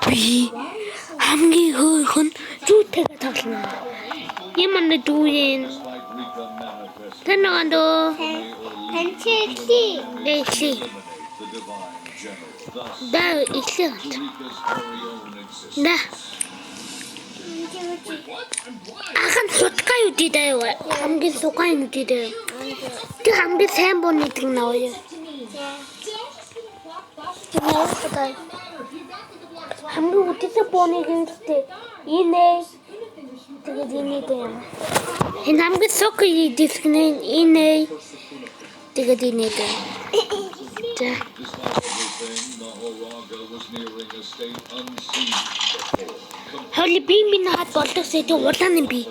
Би хамгийн хөөрхөн зүйтэйгээ тоглоно. Ямар дүүэн. Танагандо. Танчили. Да, ихлээ. Да. Ахан сутгай үдидээ. Хамгийн сукай үдидээ. Тэг хамгийн сайн бон нэг наваа. Хамгийн үдидээ боныг ингэдэг. Инээ. Тэгээд инээдээ. Энэ хамгийн сукай дискнээ инээ. Тэгээд инээдээ. За. Холи би минь хат болдогсэй тэг улаан юм би.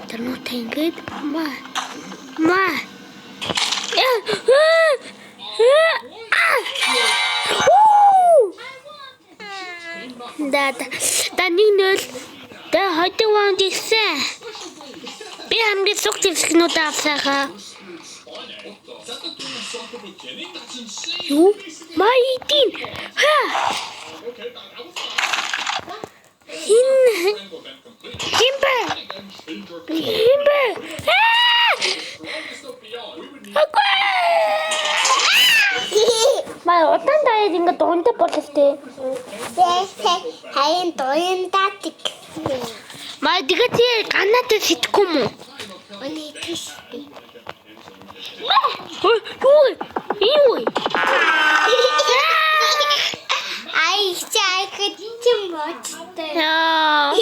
Тэрнүү тэнгид ма. Да нэг нөл. Да хойдог ван дийсэн. Би хамгийн сук дискнүүд авсаахаа. Юу? Майдин. Химбэ. Май отан даяд ингэ дуунтай бололтой. Хаян дуунтаадаг. Май дигэт ганаатай сэтгэхгүй юм уу? Оний тийш. Юу? Ай чайгтим боцтой. Яа.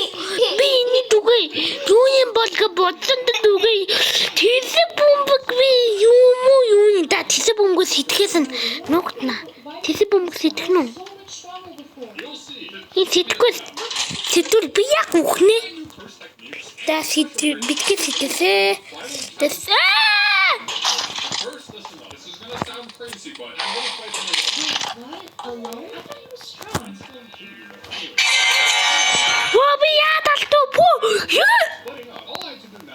Би энэ дүгэй. Юуны болго бодсон дүгэй. Тэсэ бомбог би юу да тэсэ бомбог сэтгэсэн ногтна. Тэсэ бомбог сэтгэнэ үү? И сэтгэл сэтгэл би яг ухнэ. Да сэтгэл битгий сэтгэсэ. Тэс What we had to do?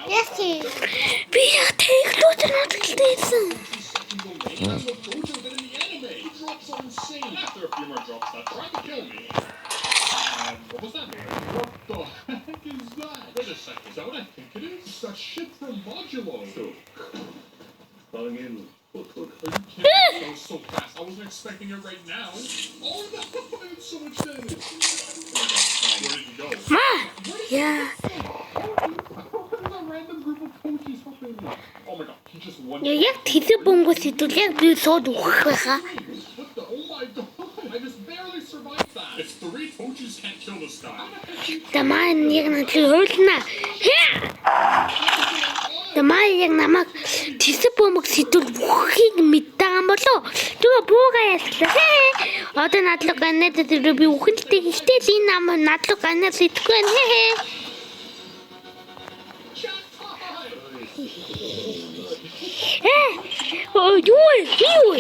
Yes. We have to take not this. After a few more drops that tried to kill me. What was that? What the heck is that? Wait a second, is that what I think it is? It's that shit from Modulo. Are you kidding? That was so fast. I wasn't expecting it right now. Oh no, I had so much damage. Where did you go? Ma. Yeah. A random group of coaches helping me. Oh my god, he just won. Яг тэсэ бомбог сэтгэлээ би сууд ухах байхаа. What the? Oh my god, I just barely survived that. If 3 coaches can't kill this guy. Тамаа яг нэг хуйлна. Тамаа яг намайг тэсэ бомбог сэтгэл ухахыг мэддэг юм болоо. Тэгээ буугаа яслаа. Одоо надлаг ганаад би ухэнтэй ихтэй энэ нам надлаг ганаад сэтгэхгүй нэ. Юу?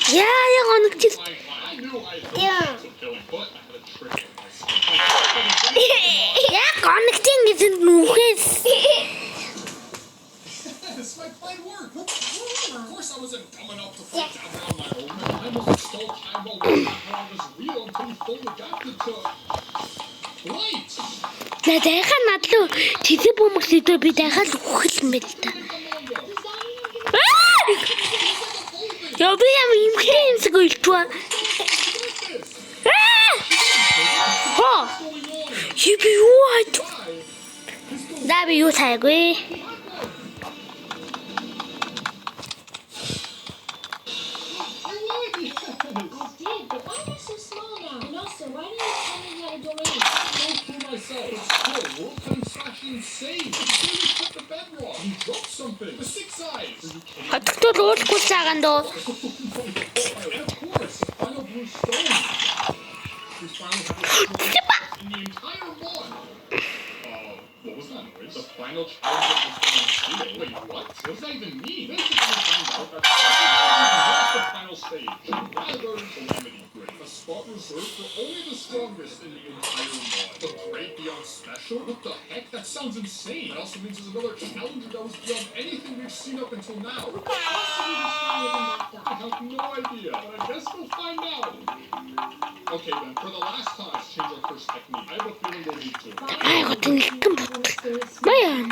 Yeah, you're on the just. Yeah, connecting isn't moving. This my plan worked. Of course, I wasn't dumb enough to fall down there on my own. I almost installed Time While on this wheel until he fully adapted to light. Дахиад надлуу тэсэ бомбог сэтгэл би дахиад ухах юм байл та. Я би юм хэмсэг үлдвэ. Би юу хат? Да би юу тайгүй. Хатагтуу уулахгүй цагаан доо. What was that noise? The final challenge of the Wait, what? What does that even mean? Basically, find out that the final stage. Rather Calamity Grid, a spot reserved for only the strongest in the entire mod. The great beyond short? What the heck? That sounds insane. That also means there's another challenger that was beyond anything we've seen up until now. I have no idea, but I guess we'll find out. Okay then, for the last time, let's change our first technique. I have a feeling we'll need to. 아이고 등금 뭐야?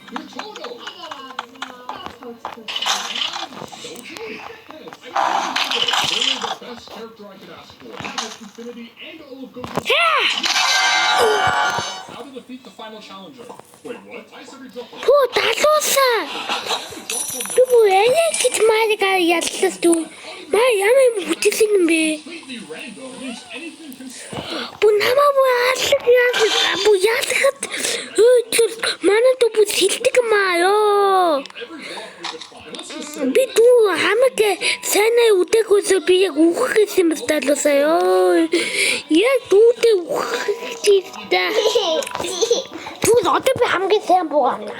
You're Toto! Literally the best character I could ask for. Even with Infinity and all of Gojo's... How to defeat the final challenger. Wait, what? I said we dropped one. 오 나도사. 누구 애기지 말이가 야스도. 나 야매 못했는 배. Completely random means anything can spawn. 뭐 나마 뭐야 뭐 야스가 저 많은 또뭐 실뜨가 마요. Every block we could find. Let's just say... 비도 함께 산에 우대고서 비에 우크게 심었다면서요. 얘 도대 우크지다. 두 어차피 함께 샘 보고 안 나.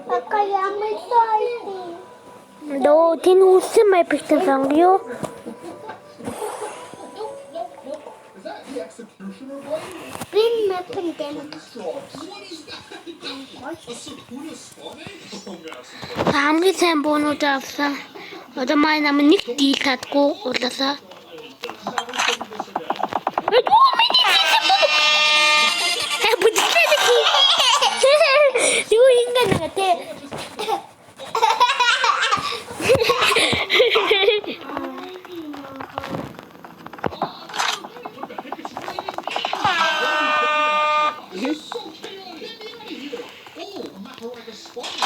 아까 양을 써있고. 너 뒤는 웃음을 비슷한 상이요? Is that the executioner blade? 빈 몇분 되는 What is that? A Sukuna spawning? Oh, yes. 함께 샘 보는 잡사. 어저마에 남은 닉디 갖고 올라서. 아이고 미니 진짜 뭐 무지개새끼. 이거 인간 같아.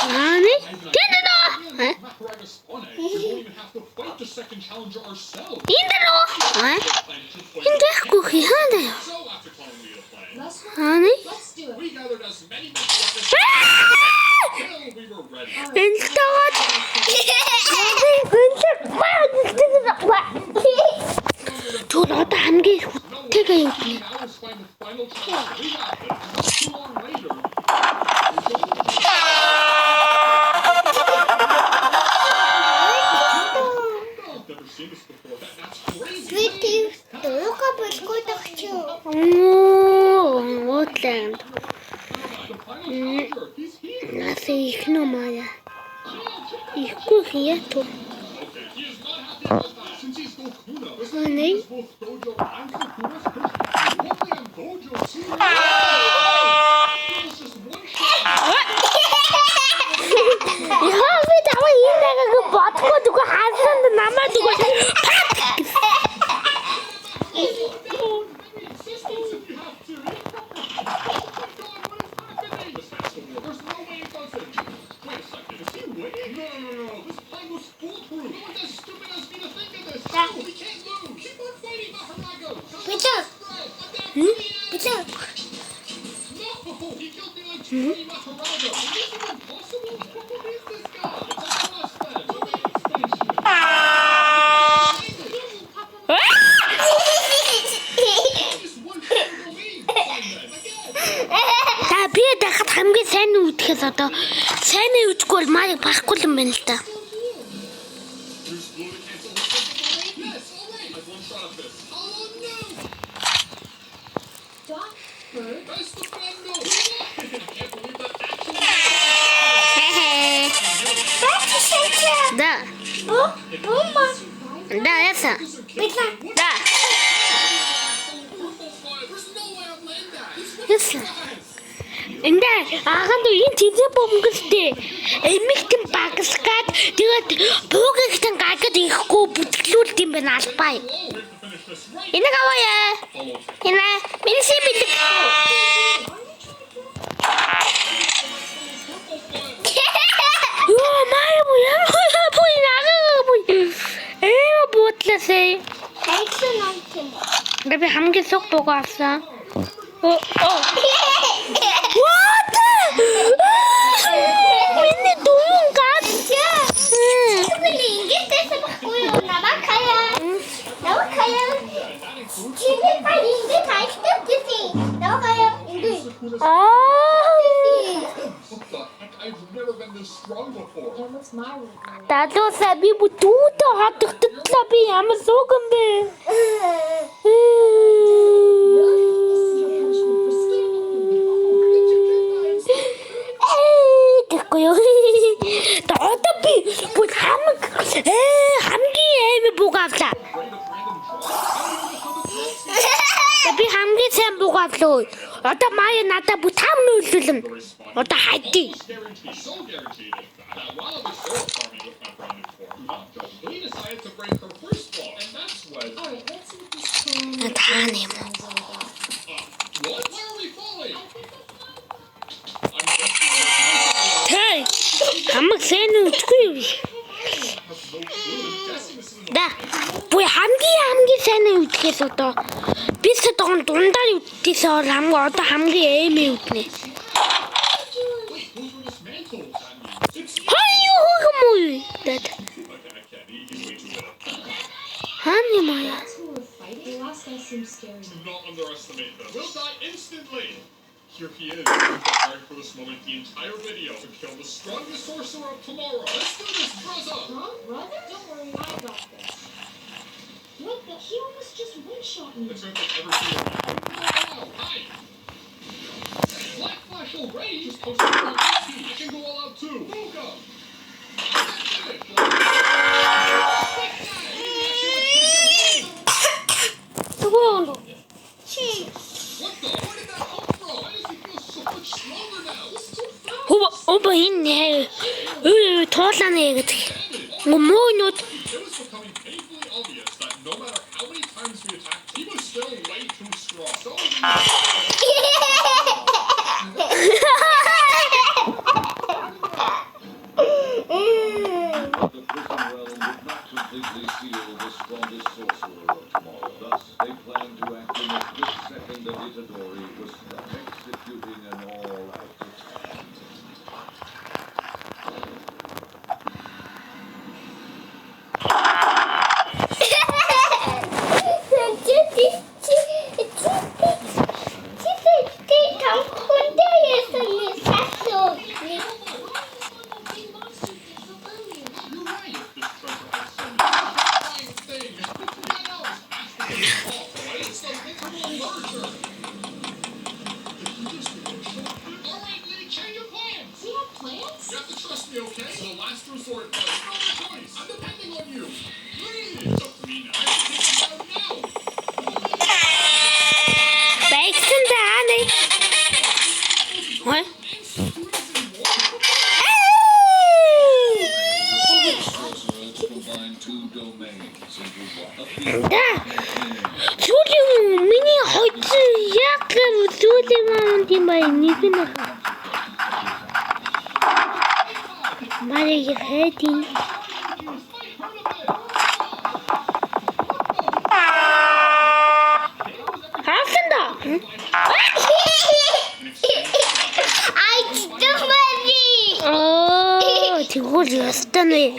아니 걔네도 인대로 인대 그렇게 하네요. 아니 저 나도 한개 호텔가 있네. Видите, только бескуда хочу. 오, 어떤 나서 이거 말이야. 이거 그야도 아니 왜 나와 인내가 그 버티고 두고 하는데 나만 두고 자 비에다가 담긴 새는 어떻게 써도 새는 웃고 많이 바꾸면 된다. 나, 엄마, 나 했어. 나 했어. 근데 아간도 이 뒤에 보면 그때 эмигтэн багсгаад тэгээд буугийнхтэн гайхад ихгүй бүтлүүлт юм байна албаа. Энэ гавая. Энэ миний сибид. Ёо маа буя. Буй нагаа буй. бутласэй. хайсан юм. Би хамгийн суг буугаа авсан. What? Миний дуун гацча. Ингэдээс баггүй юу? Намакая. Чиний па ингэ тайлтай гэсэн. Намакая ингэ. Аа. I've never been this strong before. Далуусаа би бүтүүтэй хатгагдлаа би ямар сууган бэ? сайн буугаалаа. Одоо маяа надад бүх 5 нөлөөлнө. Одоо хайдий. Guaranteed, so guaranteed, in fact, that while I was still farming with my brand new farm, we decided to break her first law, and that's when. Alright, let's see what this phone 나타나네. is all about. What? Where are we falling? Hey, хамаг сайн үтгүй юу? Да. Буй хамгийн сайн үтгэхээс одоо би сэтгүүн дундаар үтдээсээ хамаг одоо хамгийн аймаа үтнэ. Wait, those were dismantled. It's Хаяа хөөмүй. Дад. okay, I can't. He's way too little. Хааны маяа. That's who we're fighting. The last guy seems scary. Do not underestimate them. We'll die instantly. Here he is. Preparing for this moment the entire video to kill the strongest sorcerer of tomorrow. Let's do this, brother. Huh, brother? Don't worry, I got this. What the? He almost just one-shot me. Let's ever see it. Wow, hi. Black Flash already just posted on YouTube. I can go all out too. Booga. 누구야? What the? Where did that come from? Why does he feel so much stronger now? 오빠 있네. 도와라네 гэдэг. 뭐노 It was becoming painfully obvious that no matter how many times we attacked, he was still way too strong. So The prison realm would not completely seal the strongest sorcerer of tomorrow. Thus, they plan to act in the split second that Itadori was struck, executing an all-out attack. you're right. This treasure has so many fine things. Get out! It's the literal merger. Alright, Lee, change your plans. We have plans? You have to trust me, okay? It's the last resort. There's no other choice. I'm depending on you. Please. It's up to me now. I have to take you down now. 백순다 안해. 왜? To combine two domains into one. 나 소리 미니 허츠 약간 소리만 디만 이거나. 말이 헤딩. 아픈다. 응? 저걸 였다네.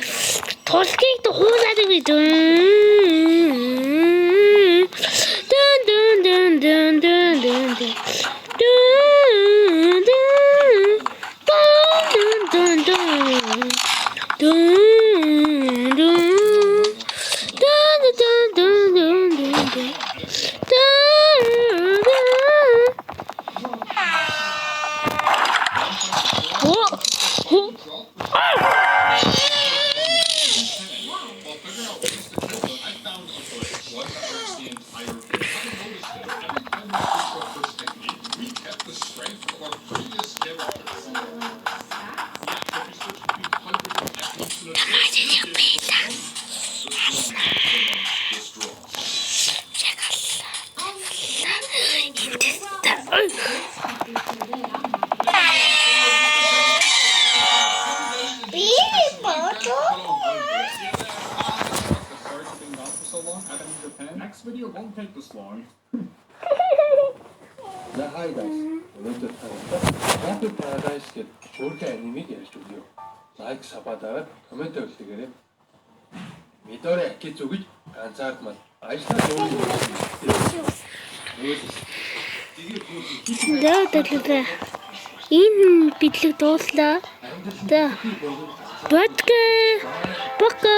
도스케이트 호사들이 While figuring out ways to kill them, I found a glitch. One that works the entire game. I noticed it. Every time we switched our first technique, we kept the strength of our previous characters. Yeah, so if you switch between hundreds of techniques in a day, you get The strong. Next video won't take this long. За хай guys. Өнөөдөр Happy Paradise гэдэг өөрхөн анимыг ярьж өгье. Лайк, сабадаа, комент өгөөрэй. Midori Aki зүгэж ганцаардмал ажлаа дэвдэвэ. Энэ бидлэг дууслаа. За. Бодка. Бока.